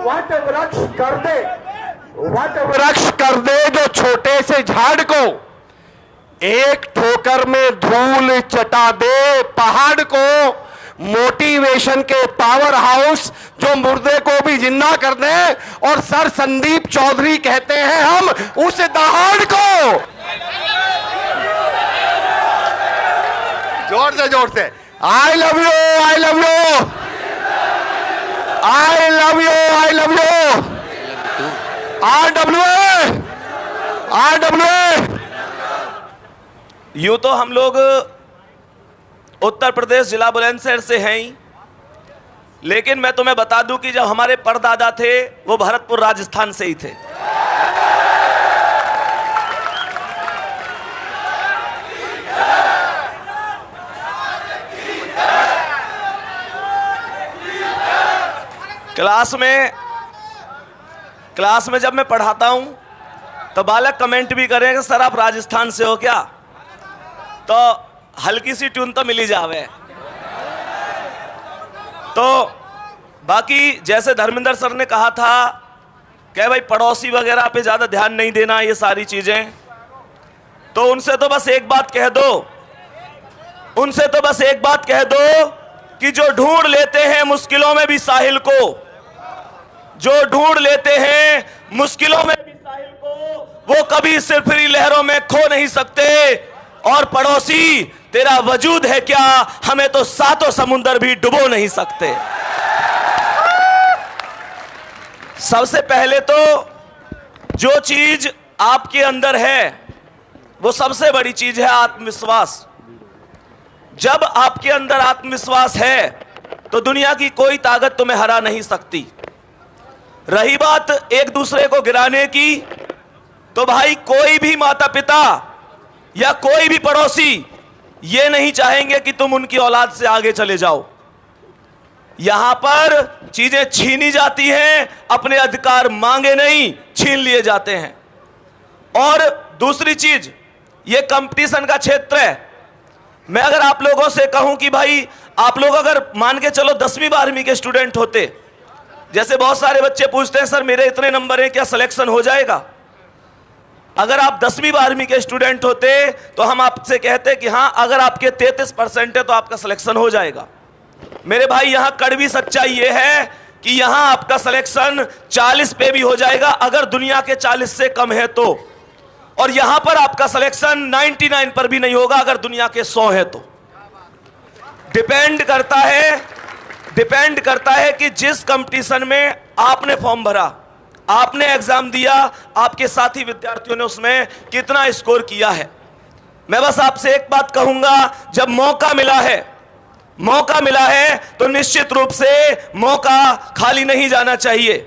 What वृक्ष कर दे जो छोटे से झाड़ को, एक ठोकर में धूल चटा दे पहाड़ को। मोटिवेशन के पावर हाउस जो मुर्दे को भी जिंदा कर दे, और सर संदीप चौधरी कहते हैं हम उस दहाड़ को। जोर से I love you, I love you, I love you, I love you. RWA, RWA। यूं तो हम लोग उत्तर प्रदेश जिला बुलंदशहर से हैं ही, लेकिन मैं तुम्हें बता दूं कि जब हमारे परदादा थे वो भरतपुर राजस्थान से ही थे। क्लास में जब मैं पढ़ाता हूं तो बालक कमेंट भी करें कि सर आप राजस्थान से हो क्या, तो हल्की सी ट्यून तो मिली जावे। तो बाकी जैसे धर्मेंद्र सर ने कहा था कि भाई पड़ोसी वगैरह पे ज्यादा ध्यान नहीं देना, ये सारी चीजें, तो उनसे तो बस एक बात कह दो, उनसे तो बस एक बात कह दो कि जो ढूंढ लेते हैं मुश्किलों में भी साहिल को, जो ढूंढ लेते हैं मुश्किलों में भी साहिल को, वो कभी सिरफिरी लहरों में खो नहीं सकते। और पड़ोसी तेरा वजूद है क्या, हमें तो सातों समुंदर भी डुबो नहीं सकते। सबसे पहले तो जो चीज आपके अंदर है वो सबसे बड़ी चीज है आत्मविश्वास। जब आपके अंदर आत्मविश्वास है तो दुनिया की कोई ताकत तुम्हें हरा नहीं सकती। रही बात एक दूसरे को गिराने की, तो भाई कोई भी माता पिता या कोई भी पड़ोसी ये नहीं चाहेंगे कि तुम उनकी औलाद से आगे चले जाओ। यहां पर चीजें छीनी जाती हैं, अपने अधिकार मांगे नहीं, छीन लिए जाते हैं। और दूसरी चीज, ये कंपटीशन का क्षेत्र है। मैं अगर आप लोगों से कहूं कि भाई आप लोग अगर मान के चलो 10वीं 12वीं के स्टूडेंट होते, जैसे बहुत सारे बच्चे पूछते हैं सर मेरे इतने नंबर हैं क्या सिलेक्शन हो जाएगा। अगर आप 10वीं 12वीं के स्टूडेंट होते तो हम आपसे कहते कि हाँ अगर आपके 33% है तो आपका सिलेक्शन हो जाएगा। मेरे भाई यहाँ कड़वी सच्चाई ये है कि यहाँ आपका सिलेक्शन 40 पे भी हो जाएगा अगर दुनिया के 40 से कम है तो, और यहाँ पर आपका सिलेक्शन 99 पर भी नहीं होगा अगर दुनिया के 100 है तो। डिपेंड करता है कि जिस कंपटीशन में आपने फॉर्म भरा, आपने एग्जाम दिया, आपके साथी विद्यार्थियों ने उसमें कितना स्कोर किया है। मैं बस आपसे एक बात कहूंगा, जब मौका मिला है तो निश्चित रूप से मौका खाली नहीं जाना चाहिए।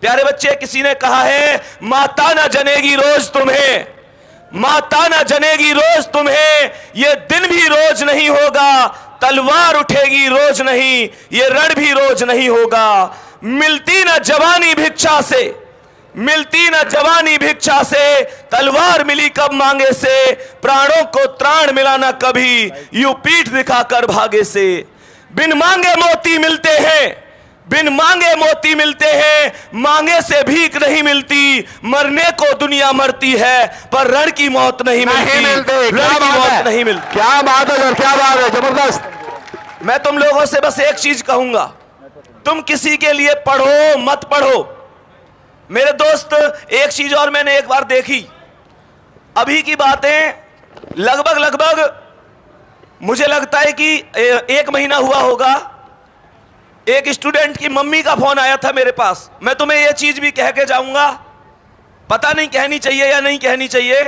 प्यारे बच्चे, किसी ने कहा है माता ना जनेगी रोज तुम्हें, माता ना जनेगी रोज तुम्हें, ये दिन भी रोज नहीं होगा, तलवार उठेगी रोज नहीं, ये रण भी रोज नहीं होगा। मिलती ना जवानी भिक्षा से, मिलती ना जवानी भिक्षा से, तलवार मिली कब मांगे से, प्राणों को त्राण मिला ना कभी, यूं पीठ दिखाकर भागे से। बिन मांगे मोती मिलते हैं, बिन मांगे मोती मिलते हैं, मांगे से भीख नहीं मिलती। मरने को दुनिया मरती है पर रण की मौत नहीं मिलती, रण की मौत नहीं मिलती। क्या बात है, क्या बात है, जबरदस्त। मैं तुम लोगों से बस एक चीज कहूंगा, तुम किसी के लिए पढ़ो मत पढ़ो। मेरे दोस्त, एक चीज और मैंने एक बार देखी, अभी की बातें लगभग मुझे लगता है कि 1 महीना हुआ होगा, एक स्टूडेंट की मम्मी का फोन आया था मेरे पास। मैं तुम्हें यह चीज भी कह के जाऊंगा, पता नहीं कहनी चाहिए या नहीं कहनी चाहिए।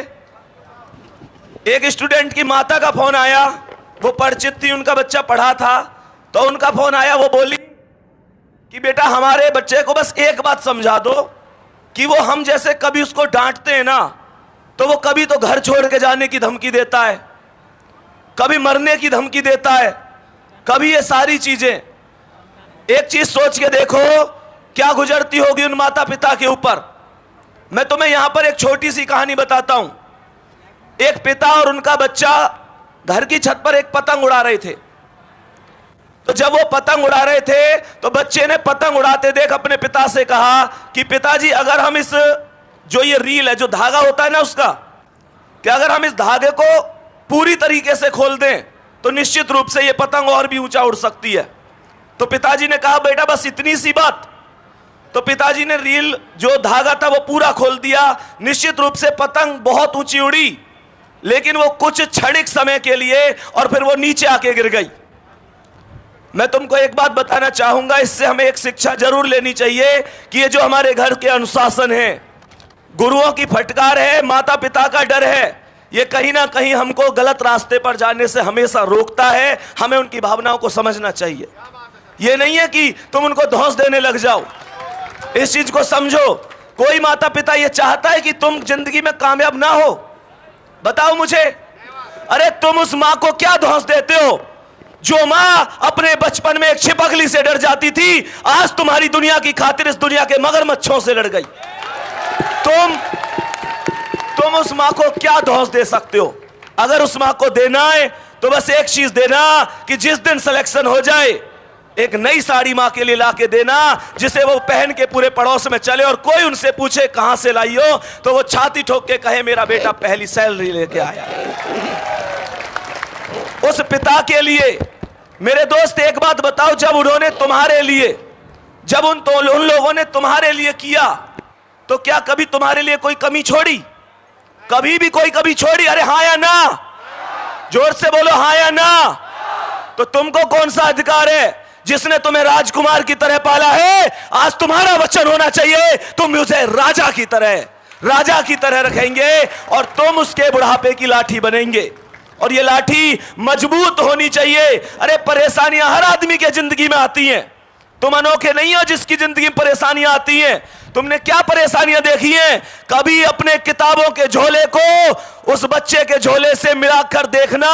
एक स्टूडेंट की माता का फोन आया, वो परिचित थी, उनका बच्चा पढ़ा था, तो उनका फोन आया, वो बोली कि बेटा हमारे बच्चे को बस एक बात समझा दो कि वो हम जैसे कभी उसको डांटते हैं ना तो वो कभी तो घर छोड़ के जाने की धमकी देता है, कभी मरने की धमकी देता है, कभी ये सारी चीजें। एक चीज सोच के देखो क्या गुजरती होगी उन माता पिता के ऊपर। मैं तुम्हें यहां पर एक छोटी सी कहानी बताता हूं। एक पिता और उनका बच्चा घर की छत पर एक पतंग उड़ा रहे थे, तो जब वो पतंग उड़ा रहे थे तो बच्चे ने पतंग उड़ाते देख अपने पिता से कहा कि पिताजी, अगर हम इस जो ये रील है, जो धागा होता है ना उसका, कि अगर हम इस धागे को पूरी तरीके से खोल दें तो निश्चित रूप से ये पतंग और भी ऊंचा उड़ सकती है। तो पिताजी ने कहा बेटा बस इतनी सी बात। तो पिताजी ने रील जो धागा था वो पूरा खोल दिया। निश्चित रूप से पतंग बहुत ऊंची उड़ी, लेकिन वो कुछ क्षणिक समय के लिए और फिर वो नीचे आके गिर गई। मैं तुमको एक बात बताना चाहूंगा, इससे हमें एक शिक्षा जरूर लेनी चाहिए कि ये जो हमारे घर के अनुशासन है, गुरुओं की फटकार है, माता पिता का डर है, ये कहीं ना कहीं हमको गलत रास्ते पर जाने से हमेशा रोकता है। हमें उनकी भावनाओं को समझना चाहिए। ये नहीं है कि तुम उनको धौंस देने लग जाओ। इस चीज को समझो। कोई माता पिता ये चाहता है कि तुम जिंदगी में कामयाब ना हो? बताओ मुझे। अरे तुम उस मां को क्या धौंस देते हो जो मां अपने बचपन में एक छिपकली से डर जाती थी, आज तुम्हारी दुनिया की खातिर इस दुनिया के मगरमच्छों से लड़ गई। तुम उस मां को क्या धौंस दे सकते हो? अगर उस मां को देना है तो बस एक चीज देना कि जिस दिन सिलेक्शन हो जाए एक नई साड़ी मां के लिए ला के देना, जिसे वो पहन के पूरे पड़ोस में चले और कोई उनसे पूछे कहां से लाई हो तो वो छाती ठोक के कहे मेरा बेटा पहली सैलरी लेके आया। उस पिता के लिए मेरे दोस्त एक बात बताओ, जब उन्होंने तुम्हारे लिए, जब उन लोगों ने तुम्हारे लिए किया तो क्या कभी तुम्हारे लिए कोई कमी छोड़ी? कभी भी कोई कमी छोड़ी? अरे हाँ या ना? जोर से बोलो हाँ या ना। तो तुमको कौन सा अधिकार है? जिसने तुम्हें राजकुमार की तरह पाला है, आज तुम्हारा वचन होना चाहिए तुम मुझे राजा की तरह रखेंगे और तुम उसके बुढ़ापे की लाठी बनेंगे। और ये लाठी मजबूत होनी चाहिए। अरे परेशानियां हर आदमी के जिंदगी में आती हैं। तुम अनोखे नहीं हो जिसकी जिंदगी में परेशानियां आती हैं। तुमने क्या परेशानियां देखी हैं? कभी अपने किताबों के झोले को उस बच्चे के झोले से मिलाकर देखना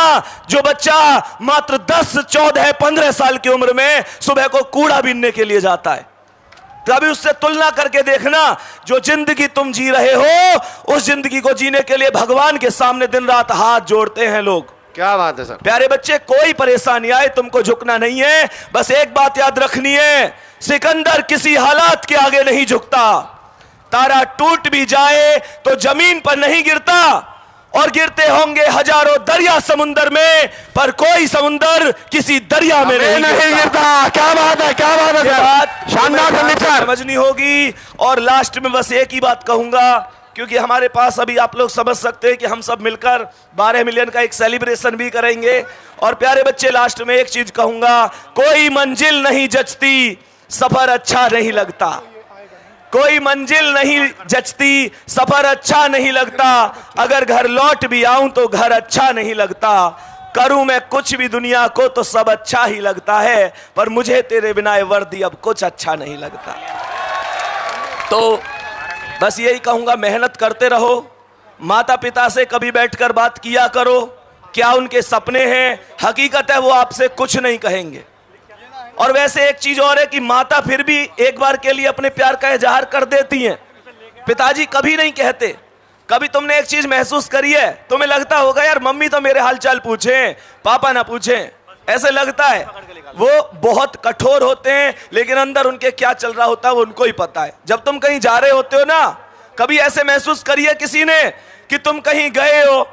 जो बच्चा मात्र 10, 14, 15 साल की उम्र में सुबह को कूड़ा बीनने के लिए जाता है। कभी उससे तुलना करके देखना जो जिंदगी तुम जी रहे हो, उस जिंदगी को जीने के लिए भगवान के सामने दिन रात हाथ जोड़ते हैं लोग। क्या बात है सर। प्यारे बच्चे, कोई परेशानी आए तुमको झुकना नहीं है। बस एक बात याद रखनी है, सिकंदर किसी हालात के आगे नहीं झुकता। तारा टूट भी जाए तो जमीन पर नहीं गिरता, और गिरते होंगे हजारों दरिया समुंदर में, पर कोई समुंदर किसी दरिया में नहीं गिरता। क्या बात है, क्या बात है। बात शानदार समझनी होगी। और लास्ट में बस एक ही बात कहूंगा, क्योंकि हमारे पास अभी आप लोग समझ सकते हैं कि हम सब मिलकर 12 मिलियन का एक सेलिब्रेशन भी करेंगे। और प्यारे बच्चे, लास्ट में एक चीज कहूंगा, कोई मंजिल नहीं जचती, सफर अच्छा नहीं लगता। कोई मंजिल नहीं जचती, सफर अच्छा नहीं लगता। अगर घर लौट भी आऊं तो घर अच्छा नहीं लगता। करूं मैं कुछ भी दुनिया को तो सब अच्छा ही लगता है, पर मुझे तेरे बिना वर्दी अब कुछ अच्छा नहीं लगता। तो बस यही कहूंगा, मेहनत करते रहो। माता पिता से कभी बैठकर बात किया करो, क्या उनके सपने हैं। हकीकत है वो आपसे कुछ नहीं कहेंगे। और वैसे एक चीज और है कि माता फिर भी एक बार के लिए अपने प्यार का इजहार कर देती हैं, पिताजी कभी नहीं कहते। कभी तुमने एक चीज महसूस करी है, तुम्हें लगता होगा यार मम्मी तो मेरे हालचाल पूछे, पापा ना पूछे, ऐसे लगता है। वो बहुत कठोर होते हैं, लेकिन अंदर उनके क्या चल रहा होता है वो उनको ही पता है। जब तुम कहीं जा रहे होते हो ना, कभी ऐसे महसूस करिए किसी ने कि तुम कहीं गए हो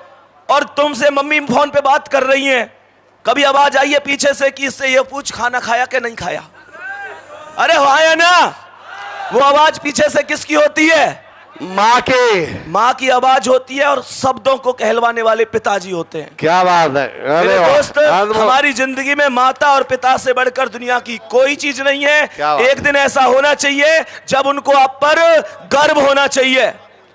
और तुमसे मम्मी फोन पे बात कर रही हैं, कभी आवाज आई है पीछे से कि इससे ये पूछ खाना खाया कि नहीं खाया। अरे वाया ना, वो आवाज पीछे से किसकी होती है? माँ की आवाज होती है, और शब्दों को कहलवाने वाले पिताजी होते हैं। क्या बात है। मेरे दोस्त, हमारी जिंदगी में माता और पिता से बढ़कर दुनिया की कोई चीज नहीं है। एक दिन ऐसा होना चाहिए जब उनको आप पर गर्व होना चाहिए।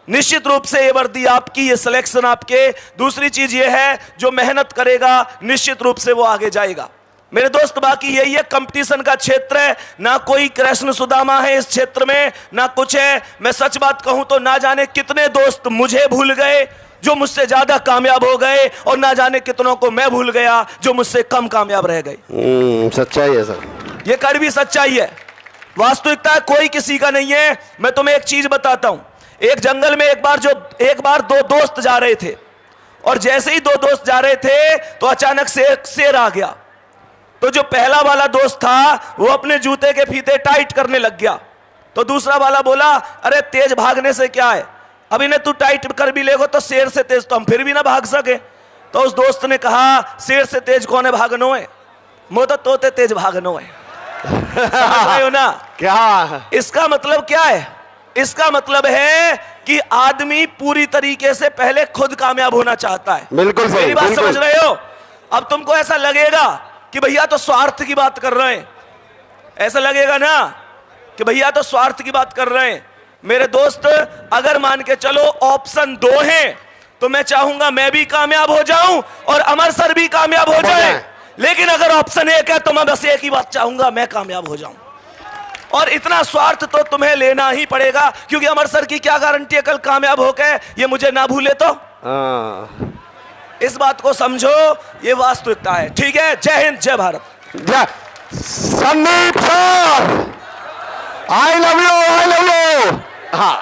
निश्चित रूप से ये वर्दी आपकी, ये सिलेक्शन आपके। दूसरी चीज ये है, जो मेहनत करेगा निश्चित रूप से वो आगे जाएगा। मेरे दोस्त, बाकी यही है, कंपटीशन का क्षेत्र है, ना कोई कृष्ण सुदामा है इस क्षेत्र में, ना कुछ है। मैं सच बात कहूं तो ना जाने कितने दोस्त मुझे भूल गए जो मुझसे ज्यादा कामयाब हो गए, और ना जाने कितनों को मैं भूल गया जो मुझसे कम कामयाब रह गए। सच्चाई है सर, ये कड़वी सच्चाई है। वास्तविकता कोई किसी का नहीं है। मैं तुम्हें एक चीज बताता हूं। एक जंगल में एक बार दो दोस्त जा रहे थे, और जैसे ही दो दोस्त जा रहे थे तो अचानक से एक शेर आ गया। तो जो पहला वाला दोस्त था वो अपने जूते के फीते टाइट करने लग गया। तो दूसरा वाला बोला, अरे तेज भागने से क्या है, अब इन्हें तू टाइट कर भी लेगो तो शेर से तेज तो हम फिर भी ना भाग सके। तो उस दोस्त ने कहा, शेर से तेज कौन है भागनो है, मो तो तोते तेज भागनो है। समझ रहे हो ना क्या इसका मतलब क्या है? इसका मतलब है कि आदमी पूरी तरीके से पहले खुद कामयाब होना चाहता है। बिल्कुल सही, मेरी बात बिल्कुल। समझ रहे हो? अब तुमको ऐसा लगेगा कि भैया तो स्वार्थ की बात कर रहे हैं, ऐसा लगेगा ना कि भैया तो स्वार्थ की बात कर रहे हैं। मेरे दोस्त, अगर मान के चलो ऑप्शन 2 है तो मैं चाहूंगा मैं भी कामयाब हो जाऊं और अमर सर भी कामयाब हो जाए। लेकिन अगर ऑप्शन 1 है तो मैं बस एक ही बात चाहूंगा, मैं कामयाब हो जाऊं। और इतना स्वार्थ तो तुम्हें लेना ही पड़ेगा, क्योंकि अमर सर की क्या गारंटी है कल कामयाब होकर ये मुझे ना भूले तो। इस बात को समझो, ये वास्तविकता है। ठीक है, जय हिंद, जय भारत। जय Sandeep sir, I love you, I love you. हाँ